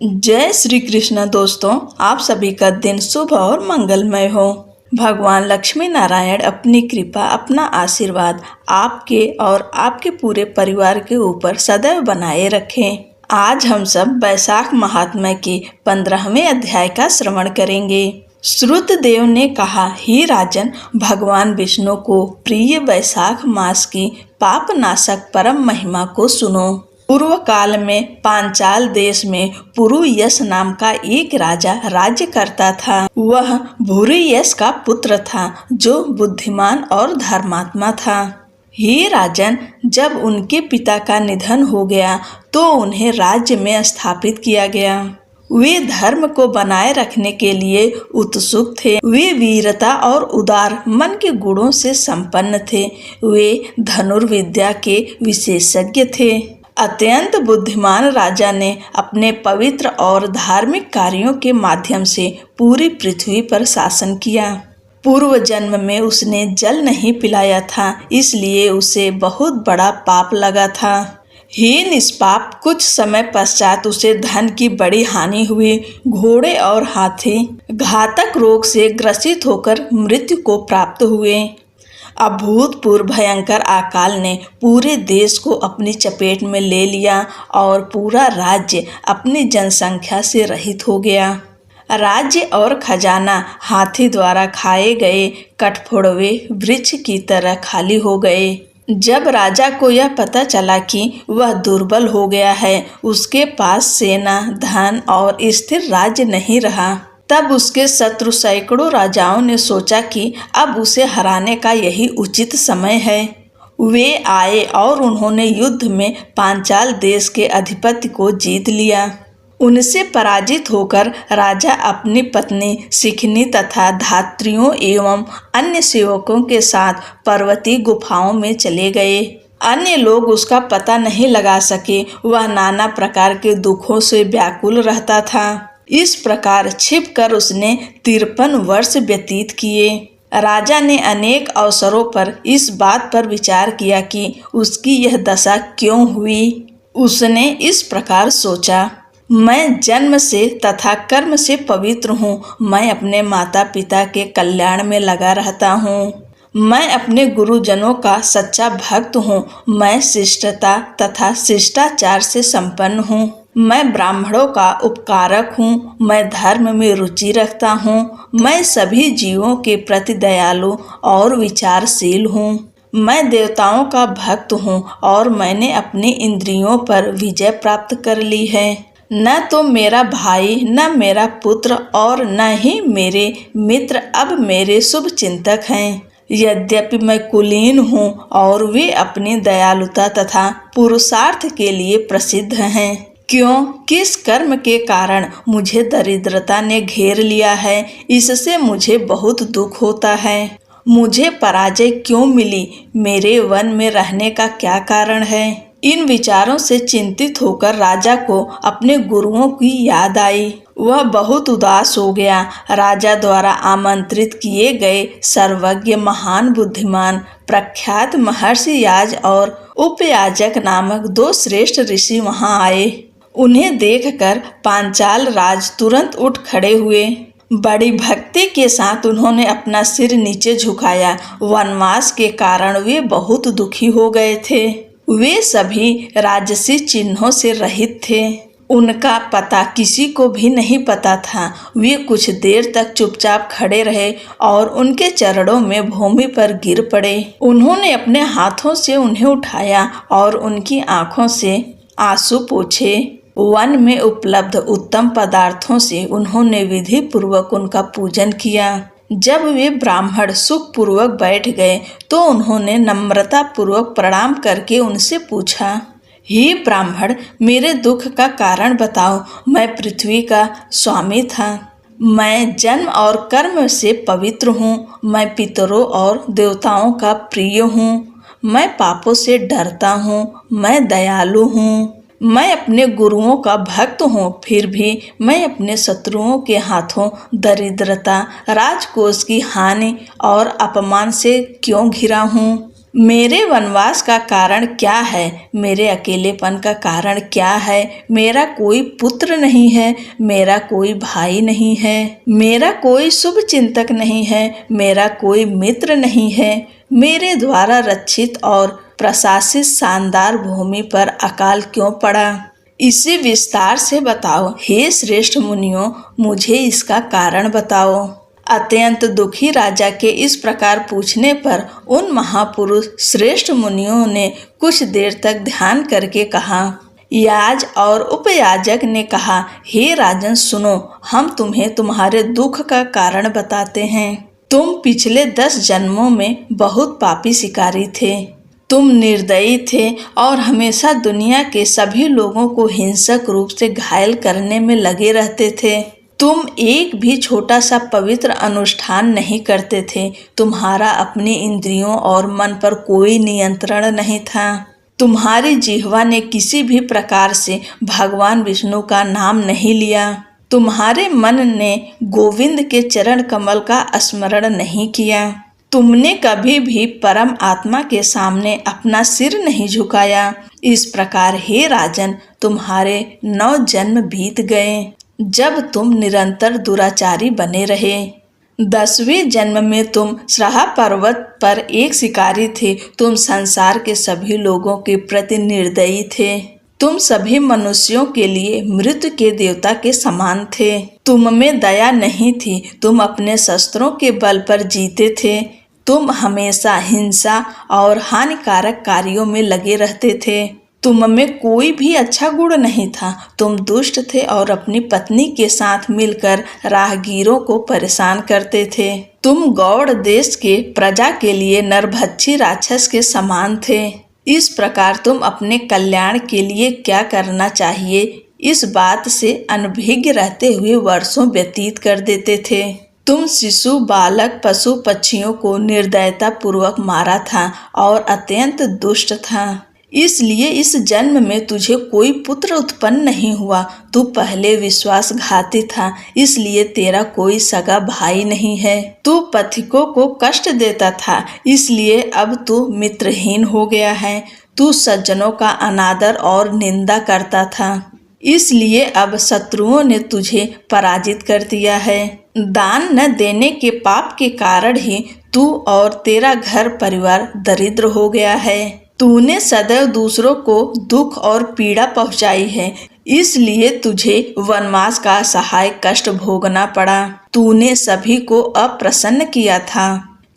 जय श्री कृष्ण दोस्तों, आप सभी का दिन शुभ और मंगलमय हो। भगवान लक्ष्मी नारायण अपनी कृपा, अपना आशीर्वाद आपके और आपके पूरे परिवार के ऊपर सदैव बनाए रखें। आज हम सब वैशाख महात्म्य के 15वें अध्याय का श्रवण करेंगे। श्रुत देव ने कहा, हे राजन, भगवान विष्णु को प्रिय वैशाख मास की पाप नाशक परम महिमा को सुनो। पूर्व काल में पांचाल देश में पुरुयश नाम का एक राजा राज्य करता था। वह भूरियश का पुत्र था, जो बुद्धिमान और धर्मात्मा था। हे राजन, जब उनके पिता का निधन हो गया तो उन्हें राज्य में स्थापित किया गया। वे धर्म को बनाए रखने के लिए उत्सुक थे। वे वीरता और उदार मन के गुणों से संपन्न थे। वे धनुर्विद्या के विशेषज्ञ थे। अत्यंत बुद्धिमान राजा ने अपने पवित्र और धार्मिक कार्यों के माध्यम से पूरी पृथ्वी पर शासन किया। पूर्व जन्म में उसने जल नहीं पिलाया था, इसलिए उसे बहुत बड़ा पाप लगा था। हे निष्पाप, कुछ समय पश्चात उसे धन की बड़ी हानि हुई। घोड़े और हाथी घातक रोग से ग्रसित होकर मृत्यु को प्राप्त हुए। अभूतपूर्व भयंकर अकाल ने पूरे देश को अपनी चपेट में ले लिया और पूरा राज्य अपनी जनसंख्या से रहित हो गया। राज्य और खजाना हाथी द्वारा खाए गए कठफोड़वे वृक्ष की तरह खाली हो गए। जब राजा को यह पता चला कि वह दुर्बल हो गया है, उसके पास सेना, धन और स्थिर राज्य नहीं रहा, तब उसके शत्रु सैकड़ों राजाओं ने सोचा कि अब उसे हराने का यही उचित समय है। वे आए और उन्होंने युद्ध में पांचाल देश के अधिपति को जीत लिया। उनसे पराजित होकर राजा अपनी पत्नी शिखनी तथा धात्रियों एवं अन्य सेवकों के साथ पर्वतीय गुफाओं में चले गए। अन्य लोग उसका पता नहीं लगा सके। वह नाना प्रकार के दुखों से व्याकुल रहता था। इस प्रकार छिपकर उसने 53 वर्ष व्यतीत किए। राजा ने अनेक अवसरों पर इस बात पर विचार किया कि उसकी यह दशा क्यों हुई। उसने इस प्रकार सोचा, मैं जन्म से तथा कर्म से पवित्र हूँ। मैं अपने माता पिता के कल्याण में लगा रहता हूँ। मैं अपने गुरुजनों का सच्चा भक्त हूँ। मैं शिष्टता तथा शिष्टाचार से संपन्न हूँ। मैं ब्राह्मणों का उपकारक हूँ। मैं धर्म में रुचि रखता हूँ। मैं सभी जीवों के प्रति दयालु और विचारशील हूँ। मैं देवताओं का भक्त हूँ और मैंने अपनी इंद्रियों पर विजय प्राप्त कर ली है। न तो मेरा भाई, न मेरा पुत्र और न ही मेरे मित्र अब मेरे शुभ चिंतक हैं। यद्यपि मैं कुलीन हूँ और वे अपनी दयालुता तथा पुरुषार्थ के लिए प्रसिद्ध हैं। क्यों, किस कर्म के कारण मुझे दरिद्रता ने घेर लिया है, इससे मुझे बहुत दुख होता है। मुझे पराजय क्यों मिली, मेरे वन में रहने का क्या कारण है। इन विचारों से चिंतित होकर राजा को अपने गुरुओं की याद आई। वह बहुत उदास हो गया। राजा द्वारा आमंत्रित किए गए सर्वज्ञ, महान बुद्धिमान, प्रख्यात महर्षि याज और उपयाजक नामक 2 श्रेष्ठ ऋषि वहां आए। उन्हें देखकर पांचाल राज तुरंत उठ खड़े हुए। बड़ी भक्ति के साथ उन्होंने अपना सिर नीचे झुकाया। वनवास के कारण वे बहुत दुखी हो गए थे। वे सभी राजसी चिन्हों से रहित थे। उनका पता किसी को भी नहीं पता था। वे कुछ देर तक चुपचाप खड़े रहे और उनके चरणों में भूमि पर गिर पड़े। उन्होंने अपने हाथों से उन्हें उठाया और उनकी आंखों से आंसू पोंछे। वन में उपलब्ध उत्तम पदार्थों से उन्होंने विधि पूर्वक उनका पूजन किया। जब वे ब्राह्मण सुख पूर्वक बैठ गए तो उन्होंने नम्रता पूर्वक प्रणाम करके उनसे पूछा, हे ब्राह्मण, मेरे दुख का कारण बताओ। मैं पृथ्वी का स्वामी था। मैं जन्म और कर्म से पवित्र हूँ। मैं पितरों और देवताओं का प्रिय हूँ। मैं पापों से डरता हूँ। मैं दयालु हूँ। मैं अपने गुरुओं का भक्त हूँ, फिर भी मैं अपने शत्रुओं के हाथों दरिद्रता, राजकोष की हानि और अपमान से क्यों घिरा हूँ। मेरे वनवास का कारण क्या है, मेरे अकेलेपन का कारण क्या है। मेरा कोई पुत्र नहीं है, मेरा कोई भाई नहीं है, मेरा कोई शुभ चिंतक नहीं है, मेरा कोई मित्र नहीं है। मेरे द्वारा रक्षित और प्रशासित शानदार भूमि पर अकाल क्यों पड़ा? इसे विस्तार से बताओ हे श्रेष्ठ मुनियों, मुझे इसका कारण बताओ। अत्यंत दुखी राजा के इस प्रकार पूछने पर उन महापुरुष श्रेष्ठ मुनियों ने कुछ देर तक ध्यान करके कहा। याज और उपयाजक ने कहा, हे राजन सुनो, हम तुम्हें तुम्हारे दुख का कारण बताते हैं। तुम पिछले 10 जन्मों में बहुत पापी शिकारी थे। तुम निर्दयी थे और हमेशा दुनिया के सभी लोगों को हिंसक रूप से घायल करने में लगे रहते थे। तुम एक भी छोटा सा पवित्र अनुष्ठान नहीं करते थे। तुम्हारा अपनी इंद्रियों और मन पर कोई नियंत्रण नहीं था। तुम्हारी जिह्वा ने किसी भी प्रकार से भगवान विष्णु का नाम नहीं लिया। तुम्हारे मन ने गोविंद के चरण कमल का स्मरण नहीं किया। तुमने कभी भी परम आत्मा के सामने अपना सिर नहीं झुकाया। इस प्रकार हे राजन, तुम्हारे 9 जन्म बीत गए जब तुम निरंतर दुराचारी बने रहे। 10वें जन्म में तुम श्राह पर्वत पर एक शिकारी थे। तुम संसार के सभी लोगों के प्रति निर्दयी थे। तुम सभी मनुष्यों के लिए मृत्यु के देवता के समान थे। तुम में दया नहीं थी। तुम अपने शस्त्रों के बल पर जीते थे। तुम हमेशा हिंसा और हानिकारक कार्यों में लगे रहते थे। तुम में कोई भी अच्छा गुण नहीं था। तुम दुष्ट थे और अपनी पत्नी के साथ मिलकर राहगीरों को परेशान करते थे। तुम गौड़ देश के प्रजा के लिए नरभक्षी राक्षस के समान थे। इस प्रकार तुम अपने कल्याण के लिए क्या करना चाहिए, इस बात से अनभिज्ञ रहते हुए वर्षों व्यतीत कर देते थे। तुम शिशु, बालक, पशु पक्षियों को निर्दयता पूर्वक मारा था और अत्यंत दुष्ट था। इसलिए इस जन्म में तुझे कोई पुत्र उत्पन्न नहीं हुआ। तू पहले विश्वासघाती था, इसलिए तेरा कोई सगा भाई नहीं है। तू पथिकों को कष्ट देता था, इसलिए अब तू मित्रहीन हो गया है। तू सज्जनों का अनादर और निंदा करता था, इसलिए अब शत्रुओं ने तुझे पराजित कर दिया है। दान न देने के पाप के कारण ही तू और तेरा घर परिवार दरिद्र हो गया है। तूने सदैव दूसरों को दुख और पीड़ा पहुंचाई है, इसलिए तुझे वनवास का असहाय कष्ट भोगना पड़ा। तूने सभी को अप्रसन्न किया था,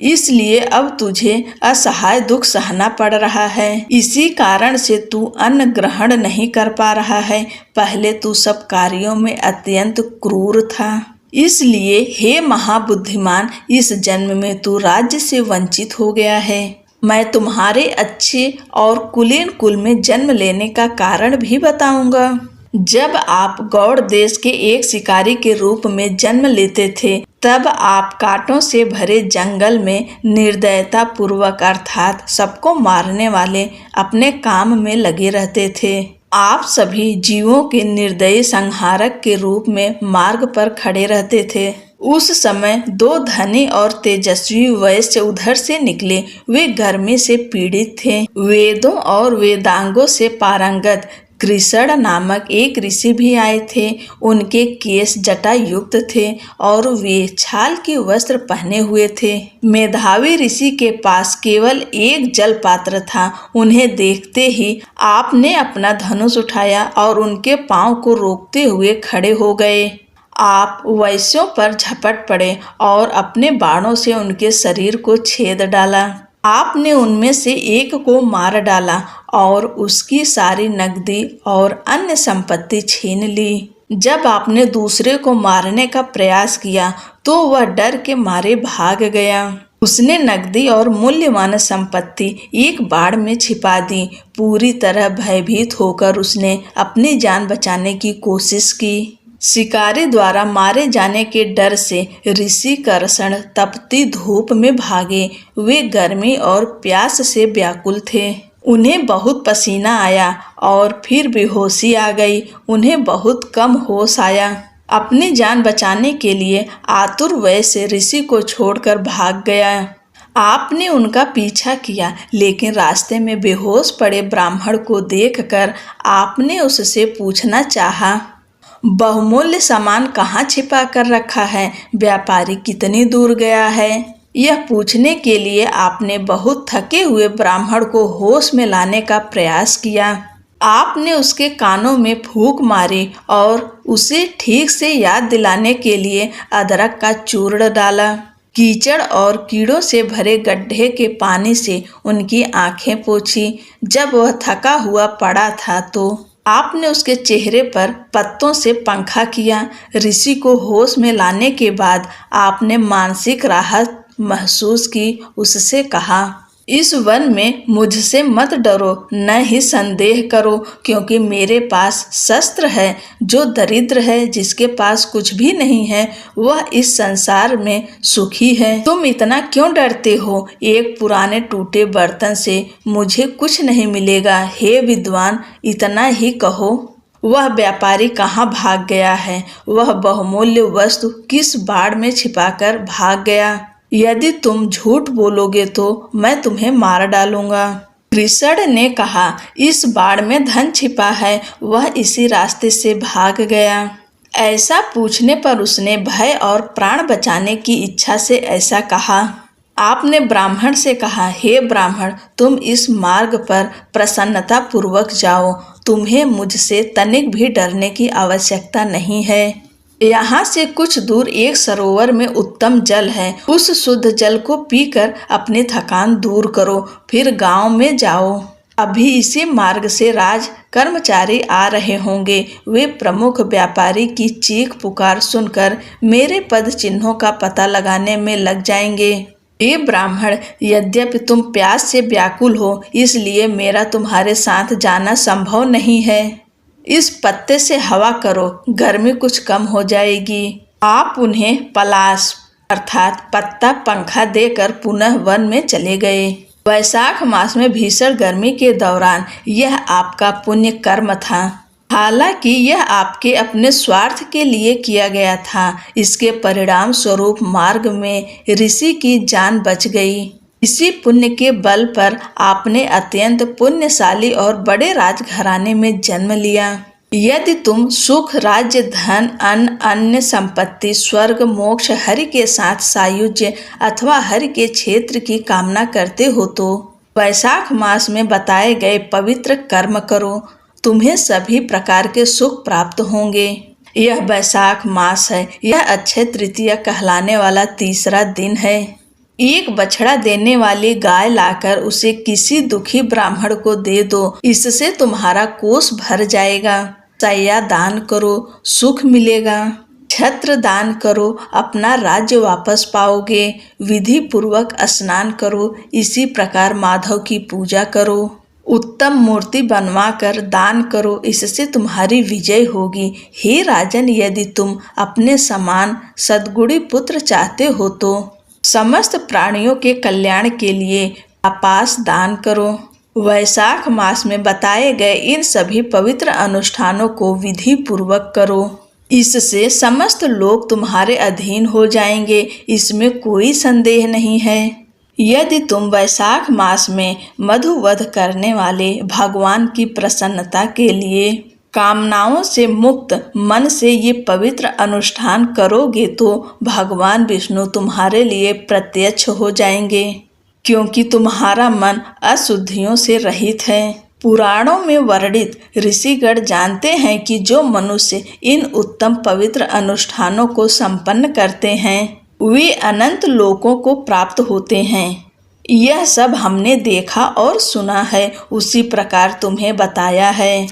इसलिए अब तुझे असहाय दुख सहना पड़ रहा है। इसी कारण से तू अन्न ग्रहण नहीं कर पा रहा है। पहले तू सब कार्यों में अत्यंत क्रूर था, इसलिए हे महाबुद्धिमान, इस जन्म में तू राज्य से वंचित हो गया है। मैं तुम्हारे अच्छे और कुलीन कुल में जन्म लेने का कारण भी बताऊंगा। जब आप गौड़ देश के एक शिकारी के रूप में जन्म लेते थे, तब आप कांटों से भरे जंगल में निर्दयता पूर्वक अर्थात सबको मारने वाले अपने काम में लगे रहते थे। आप सभी जीवों के निर्दयी संहारक के रूप में मार्ग पर खड़े रहते थे। उस समय 2 धनी और तेजस्वी वैश्य उधर से निकले। वे गर्मी से पीड़ित थे। वेदों और वेदांगों से पारंगत कृषण नामक एक ऋषि भी आए थे। उनके केश जटा युक्त थे और वे छाल के वस्त्र पहने हुए थे। मेधावी ऋषि के पास केवल एक जल पात्र था। उन्हें देखते ही आपने अपना धनुष उठाया और उनके पांव को रोकते हुए खड़े हो गए। आप वैश्यों पर झपट पड़े और अपने बाणों से उनके शरीर को छेद डाला। आपने उनमें से एक को मार डाला और उसकी सारी नकदी और अन्य संपत्ति छीन ली। जब आपने दूसरे को मारने का प्रयास किया तो वह डर के मारे भाग गया। उसने नकदी और मूल्यवान संपत्ति एक बाड़ में छिपा दी। पूरी तरह भयभीत होकर उसने अपनी जान बचाने की कोशिश की। शिकारी द्वारा मारे जाने के डर से ऋषि कृष्ण तपती धूप में भागे। वे गर्मी और प्यास से व्याकुल थे। उन्हें बहुत पसीना आया और फिर बेहोशी आ गई। उन्हें बहुत कम होश आया। अपनी जान बचाने के लिए आतुर वैश्य ऋषि को छोड़कर भाग गया। आपने उनका पीछा किया, लेकिन रास्ते में बेहोश पड़े ब्राह्मण को देखकर आपने उससे पूछना चाहा, बहुमूल्य सामान कहाँ छिपा कर रखा है? व्यापारी कितनी दूर गया है? यह पूछने के लिए आपने बहुत थके हुए ब्राह्मण को होश में लाने का प्रयास किया। आपने उसके कानों में फूंक मारी और उसे ठीक से याद दिलाने के लिए अदरक का चूर्ण डाला। कीचड़ और कीड़ों से भरे गड्ढे के पानी से उनकी आंखें पोंछी। जब वह थका हुआ पड़ा था तो आपने उसके चेहरे पर पत्तों से पंखा किया। ऋषि को होश में लाने के बाद आपने मानसिक राहत महसूस की। उससे कहा, इस वन में मुझसे मत डरो, न ही संदेह करो, क्योंकि मेरे पास शस्त्र है। जो दरिद्र है, जिसके पास कुछ भी नहीं है, वह इस संसार में सुखी है। तुम इतना क्यों डरते हो? एक पुराने टूटे बर्तन से मुझे कुछ नहीं मिलेगा। हे विद्वान, इतना ही कहो। वह व्यापारी कहाँ भाग गया है? वह बहुमूल्य वस्तु किस बाड़ में छिपाकर भाग गया? यदि तुम झूठ बोलोगे तो मैं तुम्हें मार डालूंगा। कृष्ण ने कहा, इस बाड़ में धन छिपा है, वह इसी रास्ते से भाग गया। ऐसा पूछने पर उसने भय और प्राण बचाने की इच्छा से ऐसा कहा। आपने ब्राह्मण से कहा, हे ब्राह्मण, तुम इस मार्ग पर प्रसन्नता पूर्वक जाओ। तुम्हें मुझसे तनिक भी डरने की आवश्यकता नहीं है। यहाँ से कुछ दूर एक सरोवर में उत्तम जल है। उस शुद्ध जल को पीकर अपनी थकान दूर करो, फिर गांव में जाओ। अभी इसी मार्ग से राज कर्मचारी आ रहे होंगे। वे प्रमुख व्यापारी की चीख पुकार सुनकर मेरे पद चिन्हों का पता लगाने में लग जाएंगे। हे ब्राह्मण, यद्यपि तुम प्यास से व्याकुल हो, इसलिए मेरा तुम्हारे साथ जाना संभव नहीं है। इस पत्ते से हवा करो, गर्मी कुछ कम हो जाएगी। आप उन्हें पलाश अर्थात पत्ता पंखा देकर पुनः वन में चले गए। वैशाख मास में भीषण गर्मी के दौरान यह आपका पुण्य कर्म था। हालांकि यह आपके अपने स्वार्थ के लिए किया गया था। इसके परिणाम स्वरूप मार्ग में ऋषि की जान बच गई। इसी पुण्य के बल पर आपने अत्यंत पुण्यशाली और बड़े राजघराने में जन्म लिया। यदि तुम सुख, राज्य, धन, अन्न, अन्य संपत्ति, स्वर्ग, मोक्ष, हरि के साथ सायुज्य अथवा हरि के क्षेत्र की कामना करते हो तो वैशाख मास में बताए गए पवित्र कर्म करो। तुम्हें सभी प्रकार के सुख प्राप्त होंगे। यह वैशाख मास है। यह अक्षय तृतीया कहलाने वाला तीसरा दिन है। एक बछड़ा देने वाली गाय लाकर उसे किसी दुखी ब्राह्मण को दे दो, इससे तुम्हारा कोष भर जाएगा। शैया दान करो, सुख मिलेगा। छत्र दान करो, अपना राज्य वापस पाओगे। विधि पूर्वक स्नान करो, इसी प्रकार माधव की पूजा करो। उत्तम मूर्ति बनवा कर दान करो, इससे तुम्हारी विजय होगी। हे राजन, यदि तुम अपने समान सद्गुणी पुत्र चाहते हो तो समस्त प्राणियों के कल्याण के लिए आपास दान करो। वैशाख मास में बताए गए इन सभी पवित्र अनुष्ठानों को विधि पूर्वक करो। इससे समस्त लोग तुम्हारे अधीन हो जाएंगे, इसमें कोई संदेह नहीं है। यदि तुम वैशाख मास में मधुवध करने वाले भगवान की प्रसन्नता के लिए कामनाओं से मुक्त मन से ये पवित्र अनुष्ठान करोगे तो भगवान विष्णु तुम्हारे लिए प्रत्यक्ष हो जाएंगे, क्योंकि तुम्हारा मन अशुद्धियों से रहित है। पुराणों में वर्णित ऋषिगण जानते हैं कि जो मनुष्य इन उत्तम पवित्र अनुष्ठानों को संपन्न करते हैं वे अनंत लोकों को प्राप्त होते हैं। यह सब हमने देखा और सुना है, उसी प्रकार तुम्हें बताया है।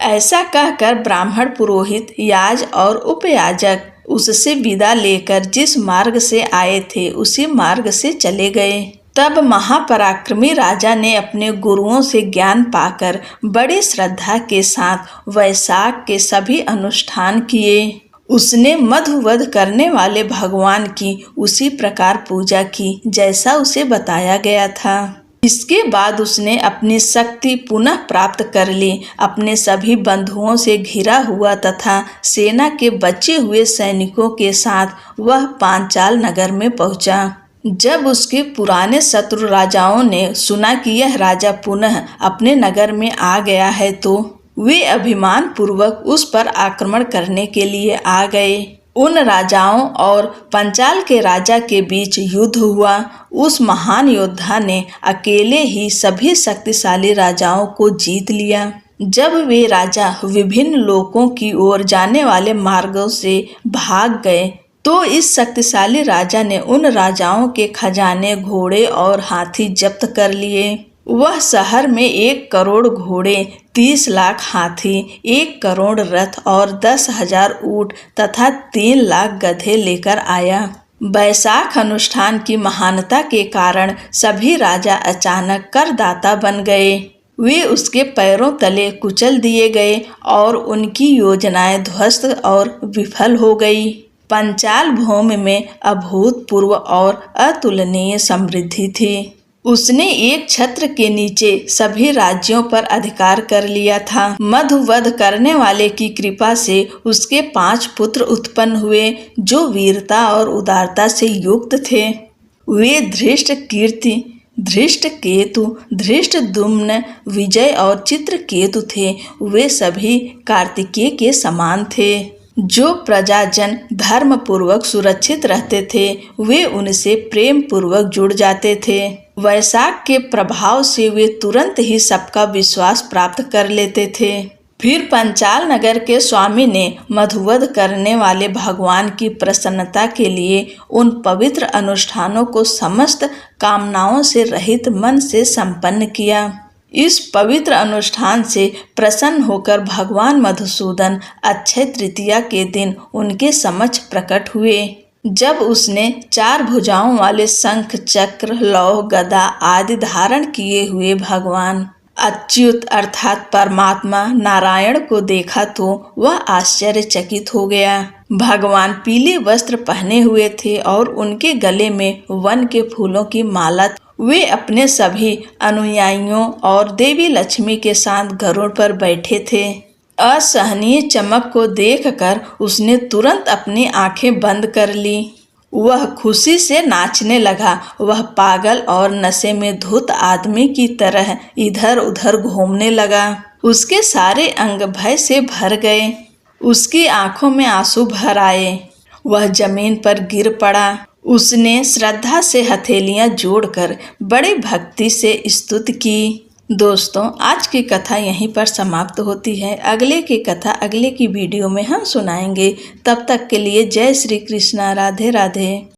ऐसा कहकर ब्राह्मण, पुरोहित, याज और उपयाजक उससे विदा लेकर जिस मार्ग से आए थे उसी मार्ग से चले गए। तब महापराक्रमी राजा ने अपने गुरुओं से ज्ञान पाकर बड़ी श्रद्धा के साथ वैशाख के सभी अनुष्ठान किए। उसने मधुवध करने वाले भगवान की उसी प्रकार पूजा की जैसा उसे बताया गया था। इसके बाद उसने अपनी शक्ति पुनः प्राप्त कर ली। अपने सभी बंधुओं से घिरा हुआ तथा सेना के बचे हुए सैनिकों के साथ वह पांचाल नगर में पहुंचा। जब उसके पुराने शत्रु राजाओं ने सुना कि यह राजा पुनः अपने नगर में आ गया है तो वे अभिमान पूर्वक उस पर आक्रमण करने के लिए आ गए। उन राजाओं और पंचाल के राजा के बीच युद्ध हुआ। उस महान योद्धा ने अकेले ही सभी शक्तिशाली राजाओं को जीत लिया। जब वे राजा विभिन्न लोकों की ओर जाने वाले मार्गों से भाग गए तो इस शक्तिशाली राजा ने उन राजाओं के खजाने, घोड़े और हाथी जब्त कर लिए। वह शहर में 1 करोड़ घोड़े, 30 लाख हाथी, 1 करोड़ रथ और 10,000 ऊंट तथा 3 लाख गधे लेकर आया। बैसाख अनुष्ठान की महानता के कारण सभी राजा अचानक करदाता बन गए। वे उसके पैरों तले कुचल दिए गए और उनकी योजनाएं ध्वस्त और विफल हो गई। पंचाल भूमि में अभूतपूर्व और अतुलनीय समृद्धि थी। उसने एक छत्र के नीचे सभी राज्यों पर अधिकार कर लिया था। मधुवध करने वाले की कृपा से उसके 5 पुत्र उत्पन्न हुए जो वीरता और उदारता से युक्त थे। वे धृष्टकीर्ति, धृष्टकेतु, धृष्टद्युम्न, विजय और चित्रकेतु थे। वे सभी कार्तिकेय के समान थे। जो प्रजाजन धर्म पूर्वक सुरक्षित रहते थे वे उनसे प्रेम पूर्वक जुड़ जाते थे। वैशाख के प्रभाव से वे तुरंत ही सबका विश्वास प्राप्त कर लेते थे। फिर पंचाल नगर के स्वामी ने मधुवध करने वाले भगवान की प्रसन्नता के लिए उन पवित्र अनुष्ठानों को समस्त कामनाओं से रहित मन से संपन्न किया। इस पवित्र अनुष्ठान से प्रसन्न होकर भगवान मधुसूदन अक्षय तृतीया के दिन उनके समक्ष प्रकट हुए। जब उसने 4 भुजाओं वाले शंख, चक्र, लौह, गदा आदि धारण किए हुए भगवान अच्युत अर्थात परमात्मा नारायण को देखा तो वह आश्चर्यचकित हो गया। भगवान पीले वस्त्र पहने हुए थे और उनके गले में वन के फूलों की माला। वे अपने सभी अनुयायियों और देवी लक्ष्मी के साथ गरुड़ पर बैठे थे। असहनीय चमक को देखकर उसने तुरंत अपनी आंखें बंद कर ली। वह खुशी से नाचने लगा। वह पागल और नशे में धुत आदमी की तरह इधर उधर घूमने लगा। उसके सारे अंग भय से भर गए। उसकी आंखों में आंसू भर आए। वह जमीन पर गिर पड़ा। उसने श्रद्धा से हथेलियां जोड़कर बड़ी भक्ति से स्तुति की। दोस्तों, आज की कथा यहीं पर समाप्त होती है। अगले की कथा अगले की वीडियो में हम सुनाएंगे। तब तक के लिए जय श्री कृष्णा, राधे राधे।